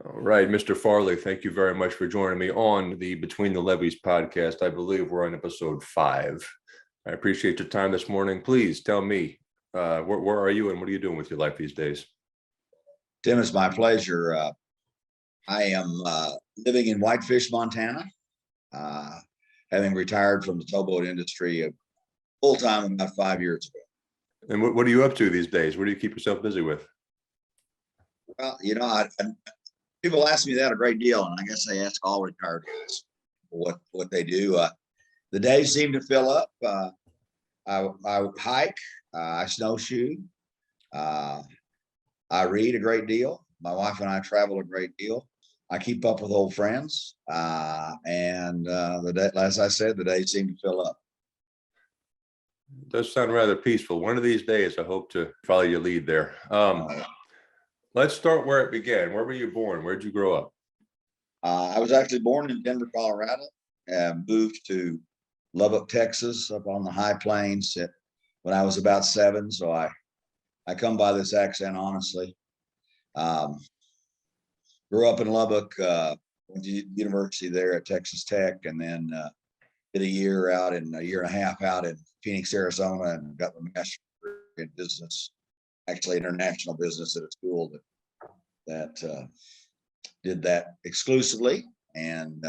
All right, Mr. Farley, thank you very much for joining me on the Between the Levees podcast. I believe we're on episode 5. I appreciate your time this morning. Please tell me, where are you and what are you doing with your life these days? Tim, it's my pleasure. I am living in Whitefish, Montana, having retired from the towboat industry full-time about 5 years ago. And what are you up to these days? What do you keep yourself busy with? Well, people ask me that a great deal, and I guess they ask all retired guys what they do. The days seem to fill up. I hike, I snowshoe, I read a great deal. My wife and I travel a great deal. I keep up with old friends, and as I said, the days seem to fill up. It does sound rather peaceful. One of these days, I hope to follow your lead there. Let's start where it began. Where were you born? Where'd you grow up? I was actually born in Denver, Colorado, and moved to Lubbock, Texas, up on the high plains when I was about 7. So I come by this accent honestly. Grew up in Lubbock, went to university there at Texas Tech, and then did a year and a half out in Phoenix, Arizona, and got my master's degree in business, actually international business, at a school that did that exclusively, and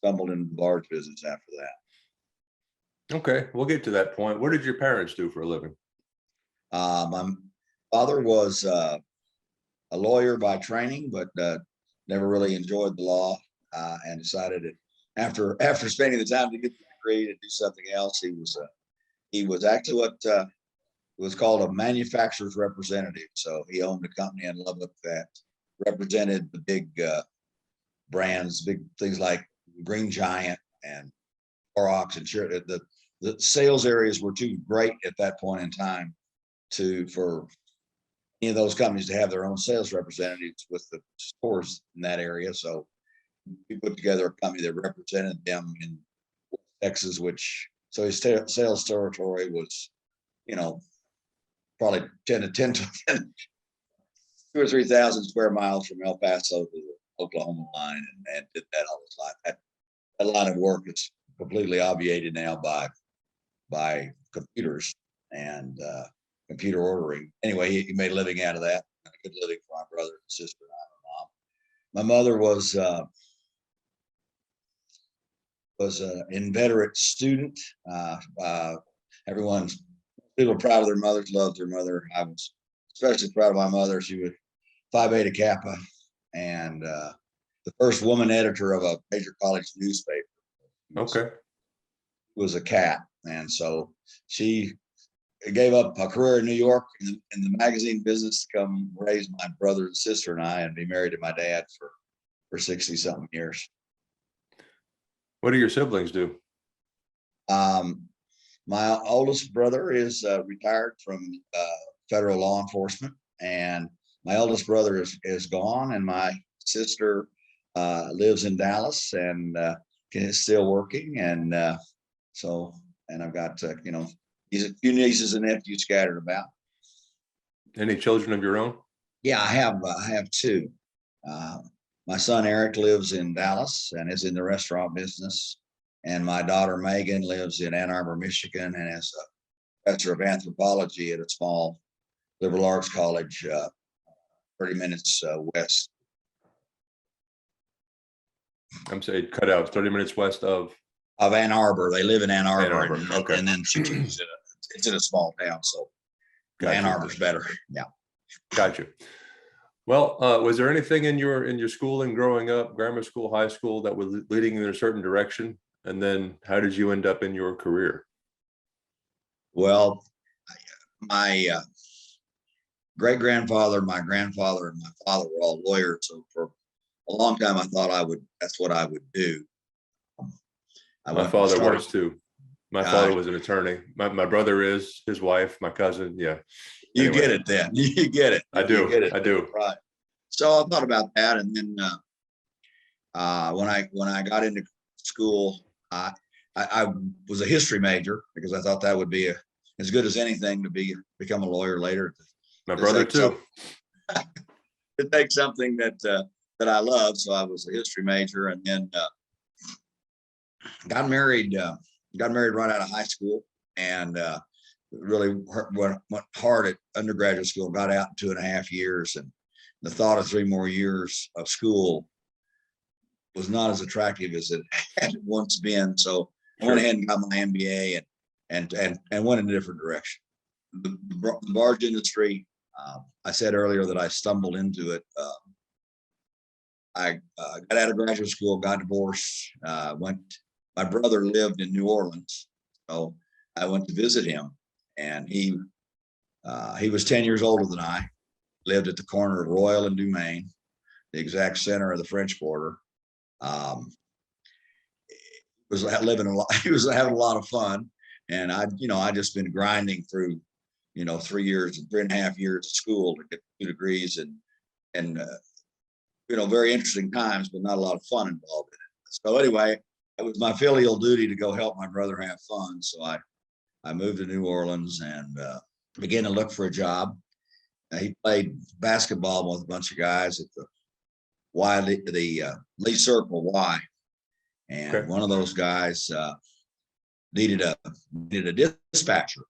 stumbled into the barge business after that. Okay, we'll get to that point. What did your parents do for a living? My father was a lawyer by training, but never really enjoyed the law, and decided that after spending the time to get the degree to do something else. He was actually what was called a manufacturer's representative. So he owned a company in Lubbock that represented the big brands, big things like Green Giant and Clorox, and sure, the sales areas were too great at that point in time for any of those companies to have their own sales representatives with the stores in that area. So we put together a company that represented them in Texas, so his sales territory was, probably 2 or 3,000 square miles from El Paso to the Oklahoma line, and did that all his life. That line of work is completely obviated now by computers and computer ordering. Anyway, he made a living out of that, a good living for my brother and sister and I and my mom. My mother was an inveterate student. People are proud of their mothers, loved their mother. I was especially proud of my mother. She was Phi Beta Kappa, and the first woman editor of a major college newspaper. Okay. Was a cat, and so she gave up a career in New York in the magazine business to come raise my brother and sister and I, and be married to my dad for 60-something years. What do your siblings do? My oldest brother is retired from federal law enforcement, and my eldest brother is gone, and my sister lives in Dallas and is still working, and I've got a few nieces and nephews scattered about. Any children of your own? Yeah, I have 2. My son Eric lives in Dallas and is in the restaurant business, and my daughter Megan lives in Ann Arbor, Michigan, and is a professor of anthropology at a small liberal arts college 30 minutes west. I'm saying cut out 30 minutes west of Ann Arbor. They live in Ann Arbor. Ann Arbor. Okay. And then she teaches it's in a small town, so Ann Arbor's better. Yeah. Gotcha. Well, was there anything in your schooling growing up, grammar school, high school, that was leading in a certain direction? And then how did you end up in your career? Well, my great-grandfather, my grandfather, and my father were all lawyers. So for a long time, I thought that's what I would do. My father was too. My father was an attorney. My brother is, his wife, my cousin. Yeah. You get it then. You get it. I do. I do. Right. So I thought about that. And then when I got into school, I was a history major because I thought that would be as good as anything to become a lawyer later. My brother too. To take something that that I loved. So I was a history major, and then got married. Got married right out of high school, and really went hard at undergraduate school. Got out in 2.5 years, and the thought of 3 more years of school was not as attractive as it had once been. So I went ahead and got my MBA and went in a different direction. The barge industry, I said earlier that I stumbled into it. I got out of graduate school, got divorced, my brother lived in New Orleans. So I went to visit him, and he was 10 years older than I, lived at the corner of Royal and Dumaine, the exact center of the French Quarter. Was living a lot. He was having a lot of fun, and I just been grinding through, 3 years and 3.5 years of school to get 2 degrees, and very interesting times, but not a lot of fun involved in it. So anyway, it was my filial duty to go help my brother have fun. So I moved to New Orleans and began to look for a job. He played basketball with a bunch of guys at the Lee Circle Y, and one of those guys needed a dispatcher,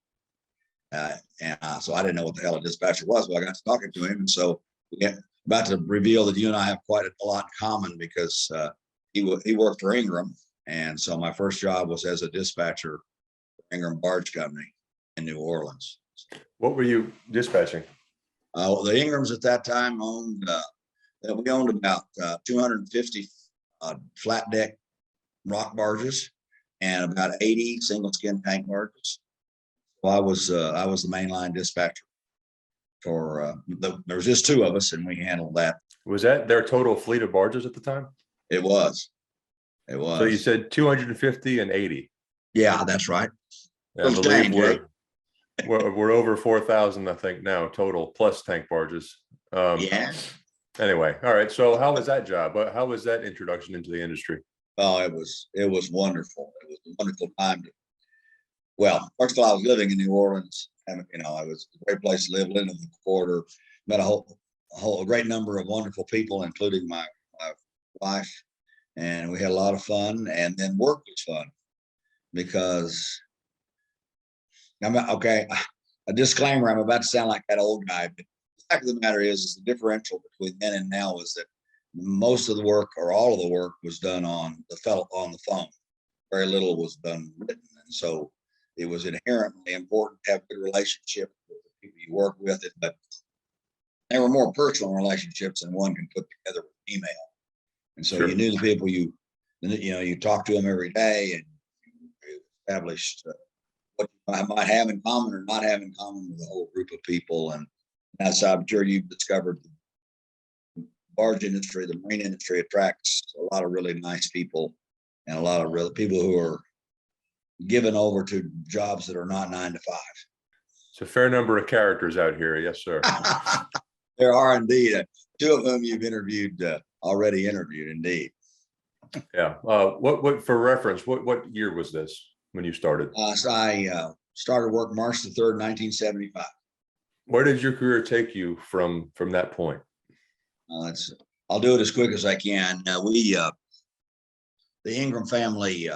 so I didn't know what the hell a dispatcher was. But I got to talking to him, and so we got about to reveal that you and I have quite a lot in common, because he worked for Ingram, and so my first job was as a dispatcher for Ingram Barge Company in New Orleans. What were you dispatching? The Ingrams at that time owned about 250 flat deck rock barges and about 80 single skin tank barges. So I was the mainline dispatcher for there was just 2 of us, and we handled that. Was that their total fleet of barges at the time? It was. So you said 250 and 80. Yeah, that's right. I believe we're over 4,000, I think, now total, plus tank barges. Yeah. Anyway, all right. So how was that job? How was that introduction into the industry? Oh, it was wonderful. It was a wonderful time. Well, first of all, I was living in New Orleans, and it was a great place to live. Lived in the quarter, met a great number of wonderful people, including my wife, and we had a lot of fun. And then work was fun, because a disclaimer, I'm about to sound like that old guy, but the fact of the matter is the differential between then and now is that most of the work, or all of the work, was done on the phone. Very little was done written, and so it was inherently important to have a good relationship with the people you work with. But they were more personal relationships than one can put together with email. And so you knew the people you talked to them every day, and you established what you might have in common or not have in common with a whole group of people. And that's how I'm sure you've discovered the barge industry, the marine industry attracts a lot of really nice people, and a lot of real people who are given over to jobs that are not 9 to 5. It's a fair number of characters out here. Yes, sir. There are indeed. 2 of whom you've already interviewed, indeed. Yeah. What for reference, what year was this when you started? So I started work March the 3rd, 1975. Where did your career take you from that point? I'll do it as quick as I can. The Ingram family,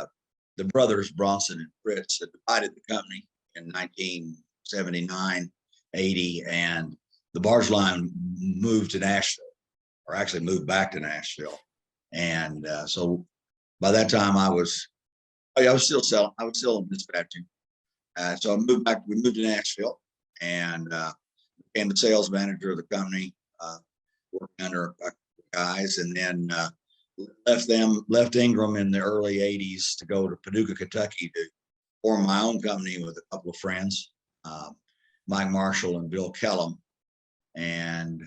the brothers Bronson and Fritz, had divided the company in 1979, 80, and the barge line moved to Nashville, or actually moved back to Nashville. And so by that time I was still dispatching. So we moved to Nashville, and became the sales manager of the company, working under guys, and then left Ingram in the early 80s to go to Paducah, Kentucky, to form my own company with a couple of friends, Mike Marshall and Bill Kellum. And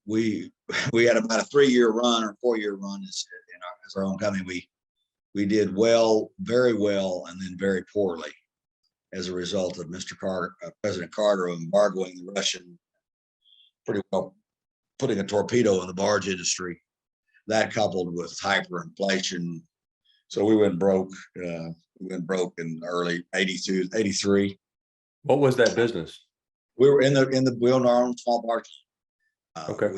we had about a 3-year run or 4-year run as our own company. We did well, very well, and then very poorly as a result of President Carter embargoing the Russian, pretty well putting a torpedo in the barge industry. That coupled with hyperinflation, so we went broke. We went broke in early 82, 83. What was that business? We were we owned our own small barges. Okay.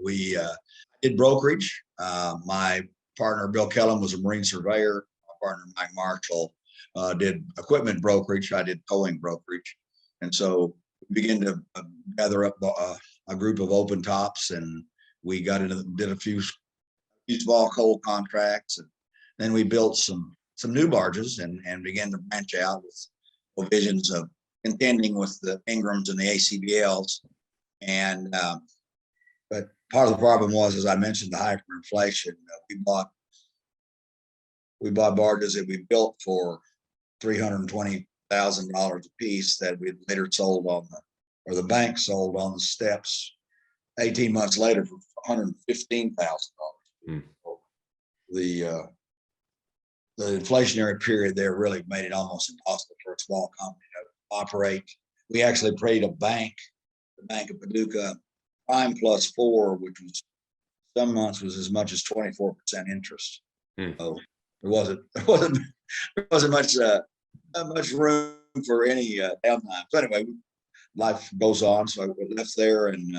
We did brokerage. My partner Bill Kellum was a Marine surveyor. My partner Mike Marshall did equipment brokerage. I did towing brokerage, and so we began to gather up a group of open tops, and we did a few small coal contracts, and then we built some new barges and began to branch out with visions of contending with the Ingrams and the ACBLs. And but part of the problem was, as I mentioned, the hyperinflation. We bought barges that we built for $320,000 a piece that we later sold or the bank sold on the steps 18 months later for $115,000. Mm. The inflationary period there really made it almost impossible for a small company to operate. We actually paid the Bank of Paducah prime plus 4, which was some months was as much as 24% interest. Mm. So there wasn't much room for any downtime. So anyway, life goes on. So I left there and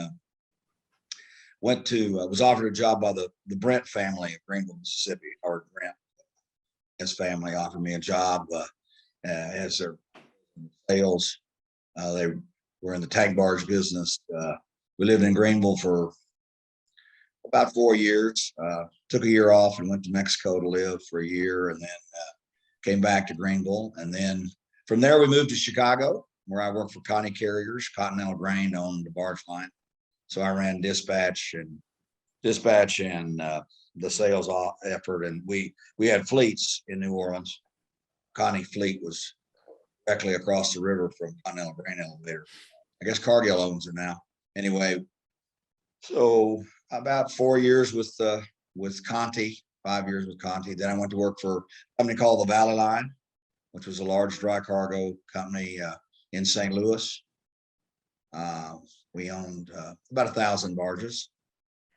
was offered a job by the Brent family of Greenville, Mississippi. Howard Brent, his family offered me a job as their sales. They were in the tank barge business. We lived in Greenville for about 4 years. Took a year off and went to Mexico to live for a year, and then came back to Greenville. And then from there, we moved to Chicago, where I worked for Connie Carriers. Continental Grain owned the barge line, so I ran dispatch and the sales effort. And we had fleets in New Orleans. Connie fleet was directly across the river from Continental Grain Elevator. I guess Cargill owns it now. Anyway, so about 4 years with Conti, 5 years with Conti. Then I went to work for a company called the Valley Line, which was a large dry cargo company in St. Louis. We owned about 1,000 barges,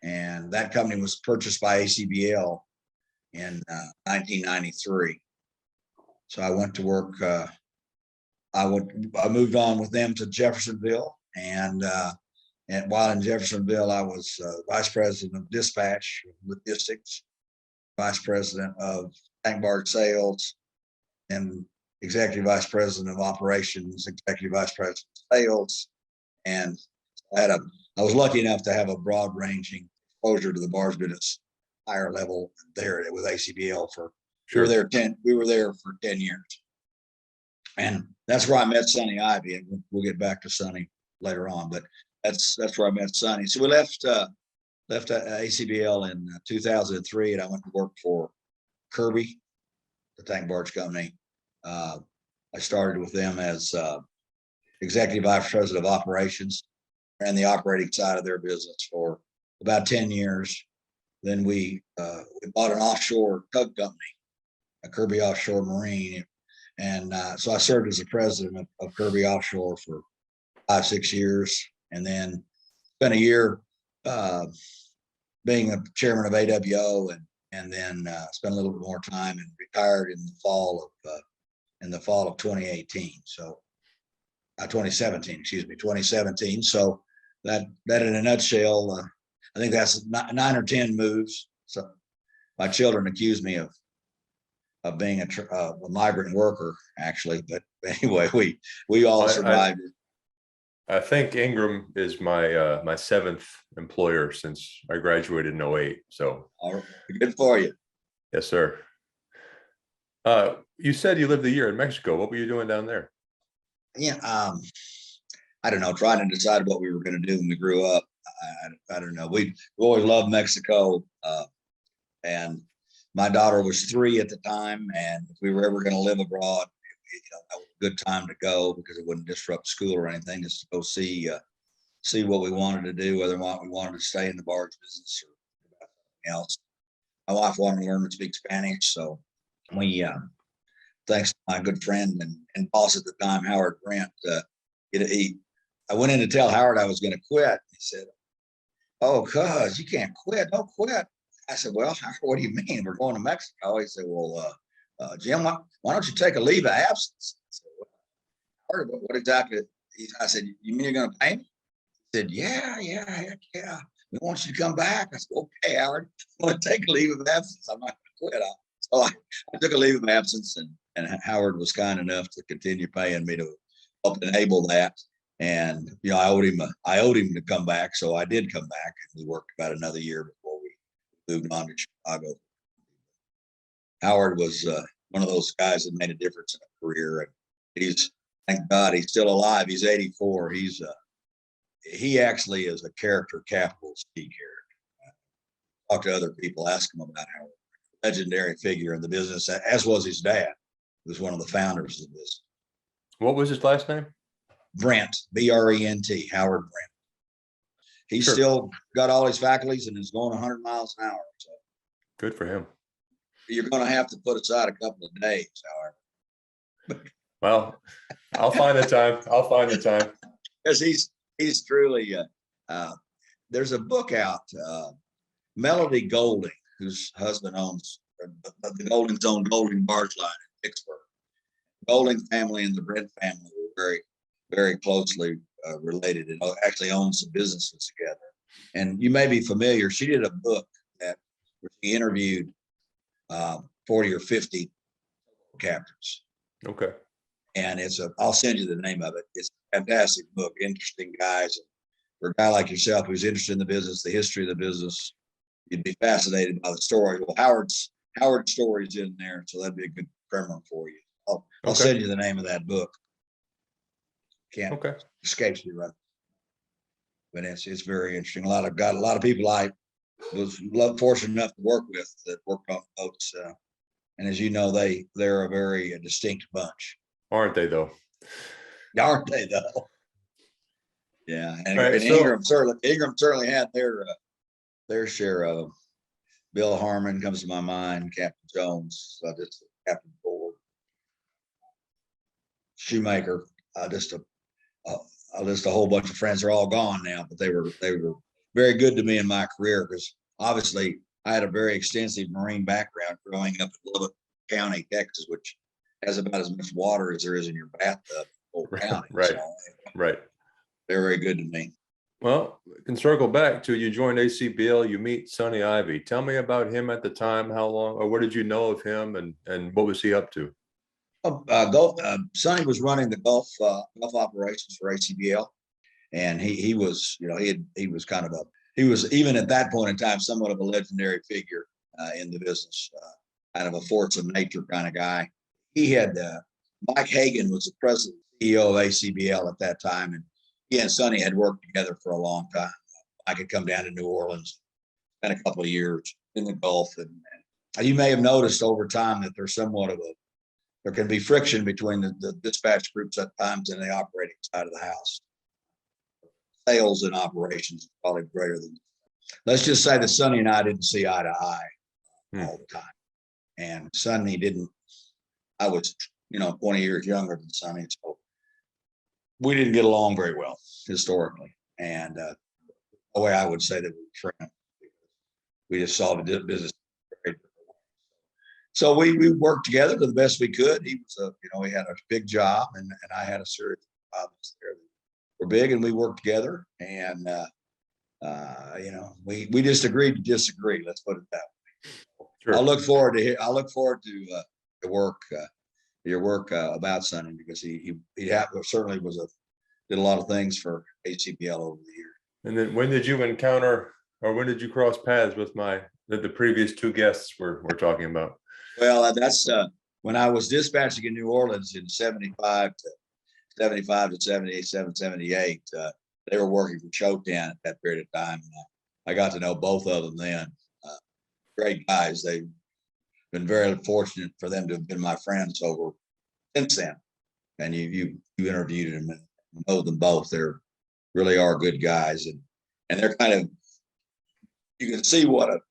and that company was purchased by ACBL in 1993. So I went to work. I moved on with them to Jeffersonville, and while in Jeffersonville, I was vice president of dispatch logistics, vice president of tank barge sales, and executive vice president of operations, executive vice president of sales. And I was lucky enough to have a broad ranging exposure to the barge business, higher level there with ACBL for, Sure. we were there for 10 years. And that's where I met Sonny Ivy, and we'll get back to Sonny later on, but that's where I met Sonny. So we left ACBL in 2003, and I went to work for Kirby, the tank barge company. I started with them as executive vice president of operations, ran the operating side of their business for about 10 years. Then we bought an offshore tug company, a Kirby Offshore Marine. And so I served as the president of Kirby Offshore for 5-6 years, and then spent a year being a chairman of AWO, and then spent a little bit more time and retired in the fall of 2018. So 2017. So that in a nutshell, I think that's 9 or 10 moves. So my children accuse me of being a migrant worker, actually, but anyway, we all survived it. I think Ingram is my my 7th employer since I graduated in 08. So good for you. Yes, sir. You said you lived a year in Mexico. What were you doing down there? Yeah, I don't know, trying to decide what we were going to do when we grew up. I don't know. We always loved Mexico, and my daughter was 3 at the time, and if we were ever going to live abroad, that was a good time to go because it wouldn't disrupt school or anything. Just to go see what we wanted to do, whether or not we wanted to stay in the barge business or something else. My wife wanted to learn to speak Spanish, so we, thanks to my good friend and boss at the time, Howard Brent, I went in to tell Howard I was going to quit. He said, "Oh, cuz you can't quit. Don't quit." I said, "Well, what do you mean? We're going to Mexico." He said, "Well, Jim, why don't you take a leave of absence?" I said, "Well, Howard, what exactly?" I said, "You mean you're going to pay me?" He said, yeah, heck yeah. We want you to come back. I said, okay, Howard, I'm going to take a leave of absence. I'm not going to quit. So I took a leave of absence, and Howard was kind enough to continue paying me to help enable that. And, you know, I owed him to come back. So I did come back, and we worked about another year before we moved on to Chicago. Howard was one of those guys that made a difference in a career. And thank God, he's still alive. He's 84. He actually is a character, capital C character. Talk to other people, ask them about Howard. Legendary figure in the business, as was his dad, who was one of the founders of this. What was his last name? Brent, Brent, Howard Brent. He's still got all his faculties and is going 100 miles an hour. So good for him. You're going to have to put aside a couple of days, however. Well, I'll find the time. Because he's truly. There's a book out. Melody Golding, whose husband owns the Goldings own Golding Barge Line in Pittsburgh. Golding family and the Brent family were very, very closely related, and actually owned some businesses together. And you may be familiar. She did a book where she interviewed 40 or 50 captains. Okay. And I'll send you the name of it. It's a fantastic book, interesting guys. For a guy like yourself who's interested in the business, the history of the business, you'd be fascinated by the story. Well, Howard's story's in there, so that'd be a good primer for you. I'll send you the name of that book. Can't escape me right. But it's very interesting. A lot of people I was fortunate enough to work with that worked on boats. And as you know, they're a very distinct bunch. Aren't they though? Aren't they though? Yeah. And, right, and Ingram certainly had their share of them. Bill Harmon comes to my mind, Captain Jones, just Captain Ford, Shoemaker, just a whole bunch of friends. Are all gone now, but they were very good to me in my career, because obviously I had a very extensive marine background growing up in Lubbock County, Texas, which has about as much water as there is in your bathtub, whole county. Right. So, Right. They're very good to me. Well, can circle back to you joined ACBL, you meet Sonny Ivy. Tell me about him at the time, how long, or what did you know of him, and what was he up to? Sonny was running the Gulf operations for ACBL, and he was, you know, he was kind of he was, even at that point in time, somewhat of a legendary figure in the business, kind of a force of nature kind of guy. He had Mike Hagan was the president, CEO of ACBL at that time, and he and Sonny had worked together for a long time. I could come down to New Orleans, spent a couple of years in the Gulf, and you may have noticed over time that there's somewhat of there can be friction between the dispatch groups at times and the operating side of the house. Sales and operations is probably greater than. Let's just say that Sonny and I didn't see eye to eye all the time, and Sonny didn't. I was, 20 years younger than Sonny, so we didn't get along very well historically. And the way I would say that we were friends, we just saw the business very different. So we worked together to the best we could. He was he had a big job, and I had a series of jobs there that were big, and we worked together. And we just agreed to disagree. Let's put it that way. Sure. I look forward to your work about Sonny, because he certainly did a lot of things for ACBL over the years. And then when did you encounter, or when did you cross paths with the previous two guests we're talking about? Well, that's when I was dispatching in New Orleans in 75 to 77, 78. They were working for Chotan at that period of time. I got to know both of them then. Great guys. They've been very fortunate for them to have been my friends over since then. And you interviewed them and know them both. They're really are good guys, and they're kind of, you can see one of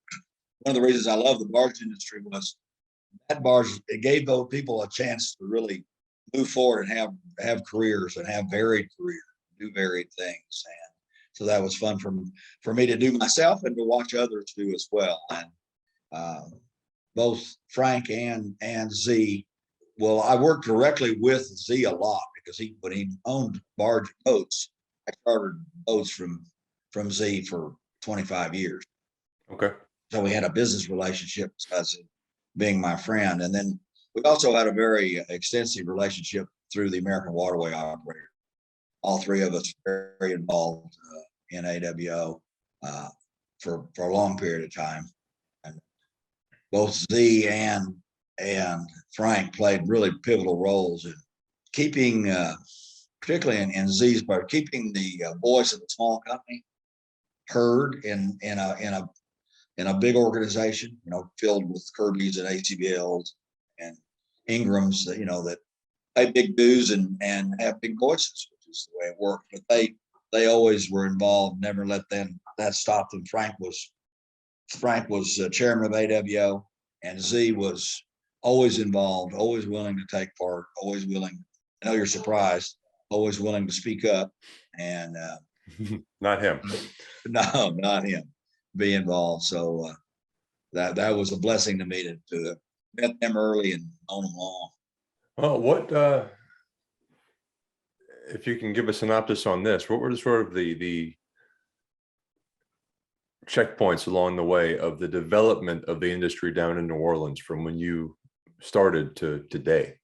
the reasons I love the barge industry was that barge, it gave those people a chance to really move forward and have careers and have varied careers, do varied things. And so that was fun for me to do myself and to watch others do as well. And both Frank and Z, well, I worked directly with Z a lot, because when he owned barge boats, I chartered boats from Z for 25 years. Okay. So we had a business relationship besides being my friend. And then we also had a very extensive relationship through the American Waterway Operator. All three of us were very involved in AWO for a long period of time. And both Z and Frank played really pivotal roles in keeping, particularly in Z's part, keeping the voice of the small company heard in a big organization, filled with Kirby's and ACBLs and Ingrams, that pay big dues and have big voices, which is the way it worked. But they always were involved, never let that stop them. Frank was chairman of AWO, and Z was always involved, always willing to take part, always willing. I know you're surprised, always willing to speak up, and Not him. no, not him, be involved. So that was a blessing to me to have met them early and known them long. Well, what if you can give a synopsis on this? What were sort of the checkpoints along the way of the development of the industry down in New Orleans from when you started to today?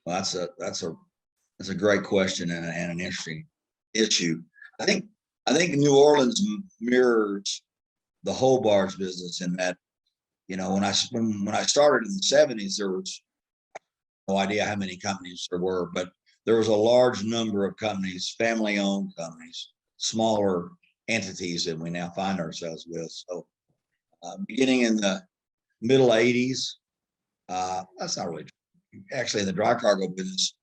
Well, that's a great question and an interesting issue. I think New Orleans mirrors the whole barge business in that, when I started in the 70s, there was no idea how many companies there were, but there was a large number of companies, family-owned companies, smaller entities that we now find ourselves with. So beginning in the middle 80s, that's not really true. Actually, in the dry cargo business,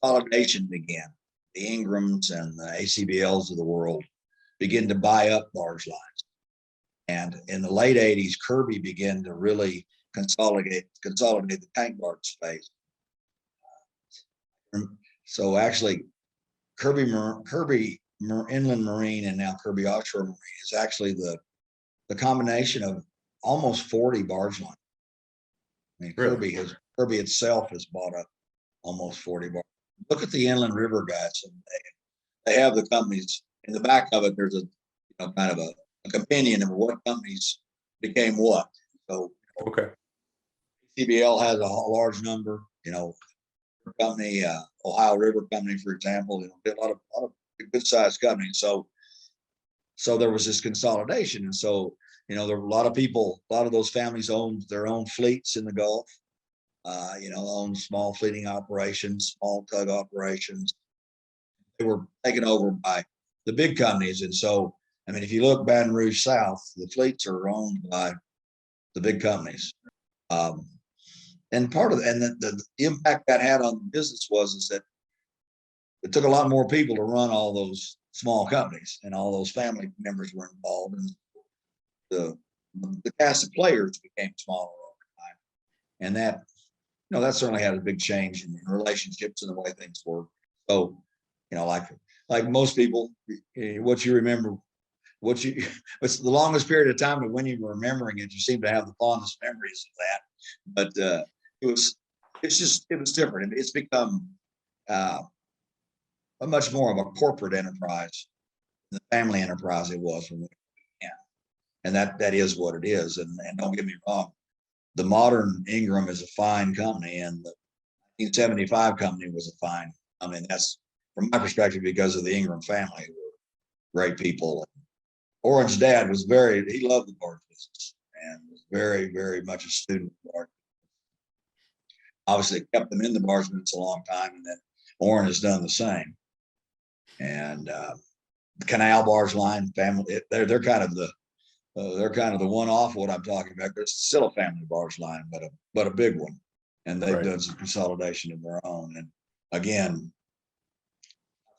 consolidation began. The Ingrams and the ACBLs of the world began to buy up barge lines. And in the late 80s, Kirby began to really consolidate the tank barge space. So actually, Kirby Inland Marine and now Kirby Offshore Marine is actually the combination of almost 40 barge lines. I mean, Really? Kirby itself has bought up almost 40 barge. Look at the inland river guys, and they have the companies in the back of it. There's a kind of a companion of what companies became what. So Okay. CBL has a large number. Company, Ohio River Company, for example, a lot of good sized companies. So there was this consolidation, and so there were a lot of people. A lot of those families owned their own fleets in the Gulf. Owned small fleeting operations, small tug operations. They were taken over by the big companies, and so if you look Baton Rouge South, the fleets are owned by the big companies. And part of the impact that had on the business is that it took a lot more people to run all those small companies, and all those family members were involved, and the cast of players became smaller over time, and that certainly had a big change in relationships and the way things work. So, like most people, what you remember, it's the longest period of time, but when you were remembering it, you seem to have the fondest memories of that. But it was different. It's become a much more of a corporate enterprise, the family enterprise it was when we began. And that is what it is. And don't get me wrong, the modern Ingram is a fine company, and the 1975 company was a fine. That's from my perspective because of the Ingram family, who were great people. Orange's dad he loved the barge business and was very, very much a student of the barge. Obviously, kept them in the barge business a long time, and then Orange has done the same. And the canal barge line family, they're kind of the one-off. What I'm talking about, there's still a family barge line, but a big one, and they've done some consolidation of their own. And again,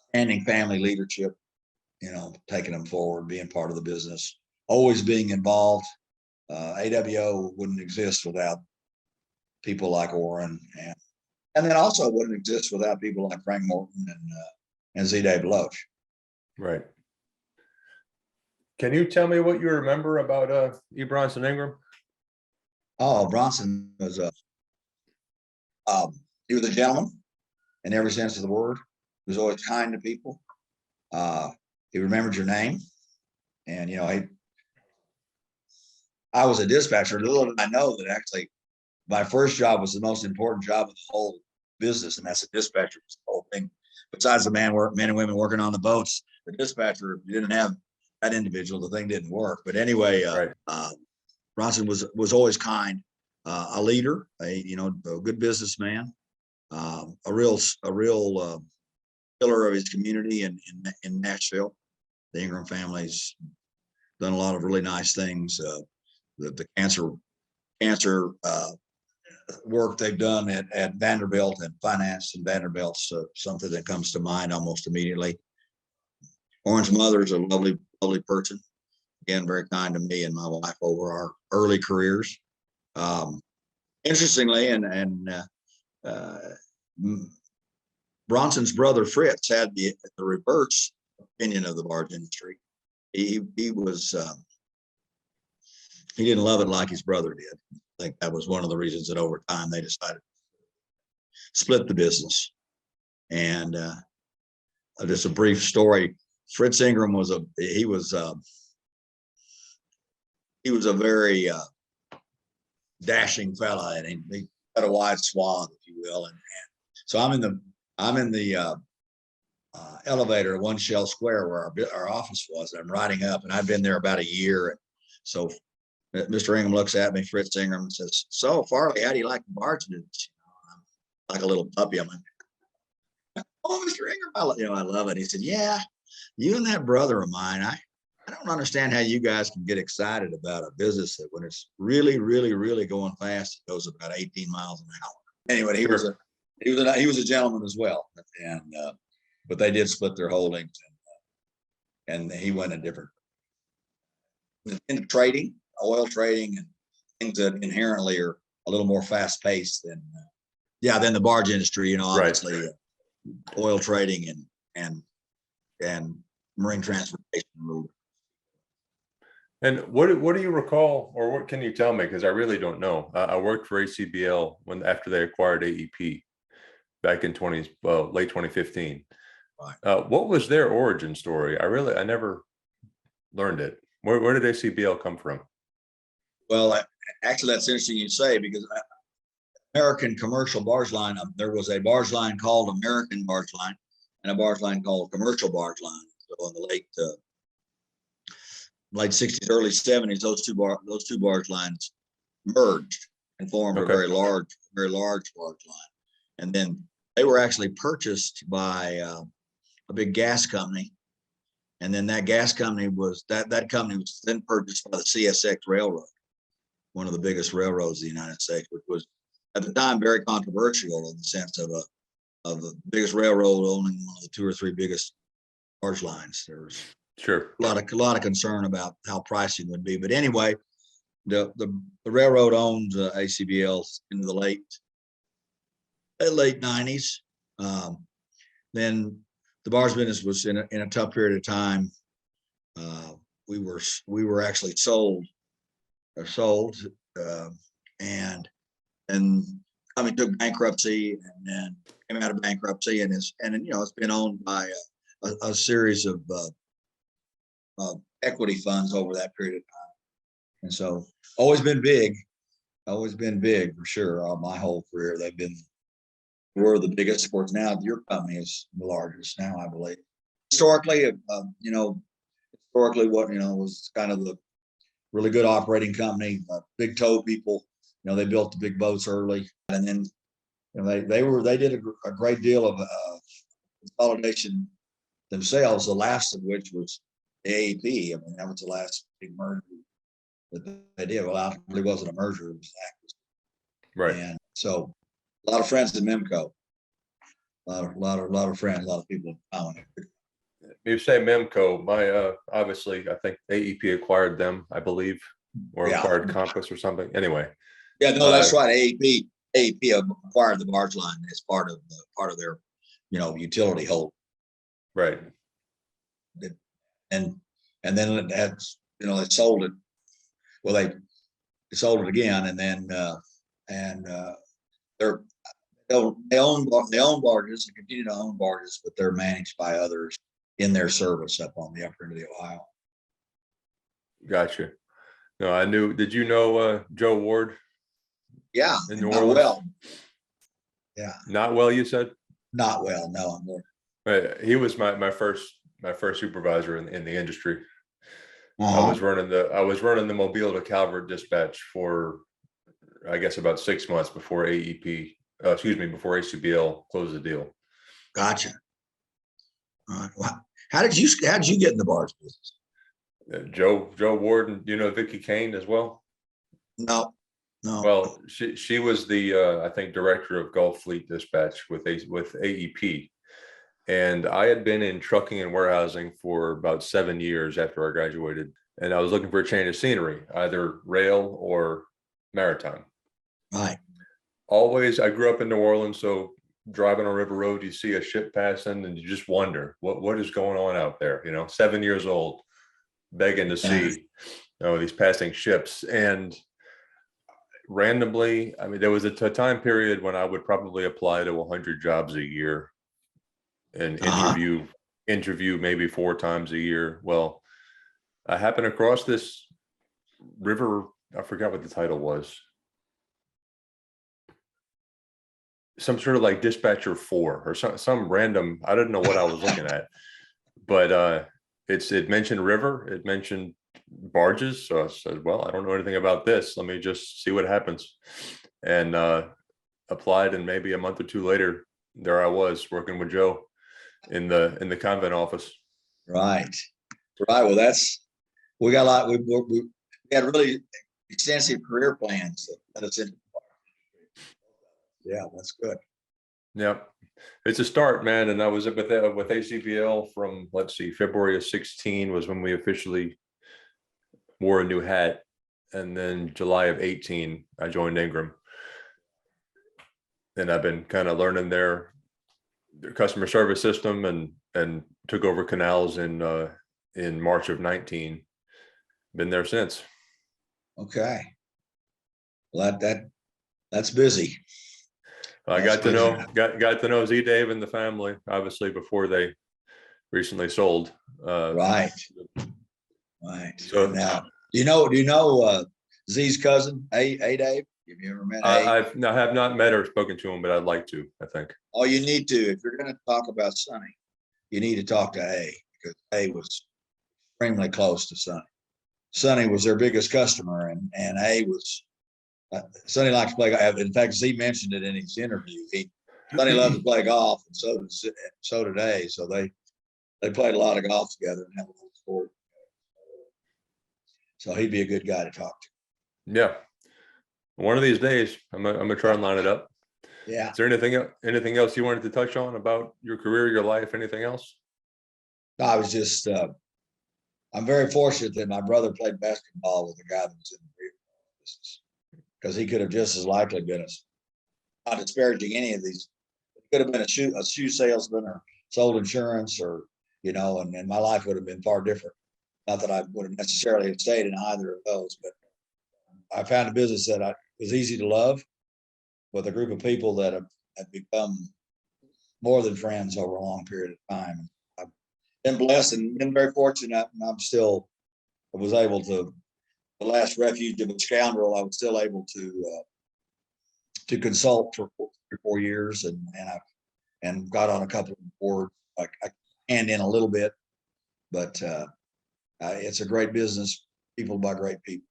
standing family leadership, taking them forward, being part of the business, always being involved. AWO wouldn't exist without people like Orrin, and then also wouldn't exist without people like Frank Morton and Z. Dave Loach. Right. Can you tell me what you remember about E. Bronson Ingram? Oh, Bronson was he was a gentleman in every sense of the word. was always kind to people. He remembered your name, and I was a dispatcher. Little did I know that actually my first job was the most important job of the whole business, and that's a dispatcher. The whole thing, besides the men and women working on the boats, the dispatcher, you didn't have that individual, the thing didn't work. But anyway, Right. Bronson was always kind, a leader, a good businessman, a real pillar of his community in Nashville. The Ingram family's done a lot of really nice things. The cancer work they've done at Vanderbilt and finance and Vanderbilt's something that comes to mind almost immediately. Oran's mother's a lovely person. Again, very kind to me and my wife over our early careers. Interestingly, and Bronson's brother Fritz had the reverse opinion of the barge industry. He didn't love it like his brother did. I think that was one of the reasons that over time they decided to split the business. And just a brief story. Fritz Ingram was a very dashing fella, and he had a wide swath, if you will. And so I'm in the elevator at One Shell Square where our office was. And I'm riding up, and I've been there about a year. And so Mr. Ingram looks at me, Fritz Ingram, and says, "So Farley, how do you like the barge business?" I'm like a little puppy. I'm like, "Oh, Mr. Ingram, I love it." He said, "Yeah, you and that brother of mine, I don't understand how you guys can get excited about a business that when it's really, really, really going fast, it goes about 18 miles an hour." Anyway, he was a gentleman as well, and but they did split their holdings, and he went into trading, oil trading, and things that inherently are a little more fast paced than the barge industry. Obviously, right. Oil trading and marine transportation. And what do you recall, or what can you tell me? Because I really don't know. I worked for ACBL after they acquired AEP back in late 2015. Right. What was their origin story? I never learned it. Where did ACBL come from? Well, actually, that's interesting you say, because American commercial barge line, there was a barge line called American Barge Line and a barge line called Commercial Barge Line. So in the late 60s, early 70s, those two barge lines merged and formed a very large barge line. And then they were actually purchased by a big gas company. And then that gas company was then purchased by the CSX Railroad, one of the biggest railroads in the United States, which was at the time very controversial in the sense of the biggest railroad owning one of the two or three biggest barge lines. There was a lot of concern about how pricing would be. But anyway, the railroad owned ACBL into the late 90s. Then the barge business was in a tough period of time. We were actually sold, and the company took bankruptcy and then came out of bankruptcy, and it's been owned by a series of equity funds over that period of time. And so always been big for sure. My whole career, we're the biggest. Of course, now your company is the largest now, I believe. Historically, what was kind of the really good operating company, big tow people. They built the big boats early, and then they did a great deal of consolidation themselves. The last of which was the AEP. I mean, that was the last big merger that they did. Well, it really wasn't a merger; it was an acquisition. Right. And so, a lot of friends in Memco. A lot of friends, a lot of people in common. You say Memco, obviously, I think AEP acquired them, I believe, or acquired Compass or something. Anyway. Yeah, no, that's right. AEP acquired the barge line as part of their, utility hold. Right. And then they sold it. Well, they sold it again, and then they're They own barges and continue to own barges, but they're managed by others in their service up on the upper end of the Ohio. Gotcha. No, I knew. Did you know Joe Ward Yeah, in New not Orleans? well. Yeah, Not well, you said? not well. No, I'm more. He was my first supervisor in the industry. I Uh-huh. was running the Mobile to Calvert dispatch for, I guess, about 6 months before before ACBL closed the deal. Gotcha. Well, how did you get in the barge business? Joe Ward, and you know Vicky Kane as well. No. Well, she was the I think director of Gulf Fleet Dispatch with AEP, and I had been in trucking and warehousing for about 7 years after I graduated, and I was looking for a change of scenery, either rail or maritime. Right. Always, I grew up in New Orleans, so driving on River Road, you see a ship passing, and you just wonder what is going on out there. 7 years old, begging to see, these passing ships. And randomly, I mean, there was a time period when I would probably apply to 100 jobs a year and interview maybe 4 times a year. Well, I happened across this river. I forgot what the title was. Some sort of like dispatcher 4 or some random. I didn't know what I was looking at, but it mentioned river. It mentioned barges. So I said, well, I don't know anything about this. Let me just see what happens. And applied, and maybe a month or 2 later, there I was working with Joe in the convent office. Right. Well, we got a lot. We had really extensive career plans that led us into. Yeah, that's good. Yep. It's a start, man. And I was with ACBL from, let's see, February of 16 was when we officially wore a new hat. And then July of 18, I joined Ingram. And I've been kind of learning their customer service system and took over canals in March of 19. Been there since. Okay. Well, that's busy. I got to know Z Dave and the family, obviously, before they recently sold. Right. So now, do you know Z's cousin, A Dave? Have you ever met A? I have not met or spoken to him, but I'd like to, I think. Oh, you need to. If you're going to talk about Sonny, you need to talk to A, because A was extremely close to Sonny. Sonny was their biggest customer, and A was. Sonny likes to play. In fact, Z mentioned it in his interview. Sonny loved to play golf, and so did A. So they played a lot of golf together and had a lot of sport. So he'd be a good guy to talk to. Yeah, one of these days, I'm gonna try and line it up. Yeah. Is there anything else you wanted to touch on about your career, your life, anything else? I was just. I'm very fortunate that my brother played basketball with a guy that was in the business, because he could have just as likely been not disparaging any of these. It could have been a shoe salesman or sold insurance, or and my life would have been far different. Not that I would have necessarily stayed in either of those, but I found a business that was easy to love, with a group of people that have become more than friends over a long period of time. I've been blessed and been very fortunate, and I was able to. The last refuge of a scoundrel, I was still able to consult for 4 years, and got on a couple of boards. I hand in a little bit, but it's a great business, people by great people.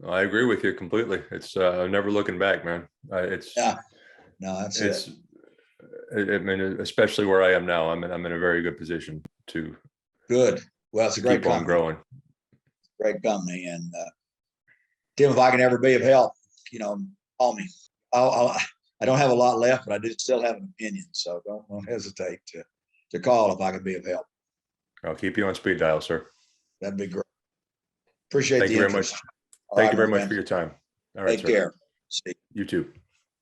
I agree with you completely. It's never looking back, man. That's it. I mean, especially where I am now, I'm in a very good position to. Good. Well, it's a great keep on growing. Great company, and Tim, if I can ever be of help, call me. I don't have a lot left, but I do still have an opinion, so don't hesitate to call if I can be of help. I'll keep you on speed dial, sir. That'd be great. Appreciate Thank the you interest. very much. Thank you very much for your time. All right, Take care. See you. You too.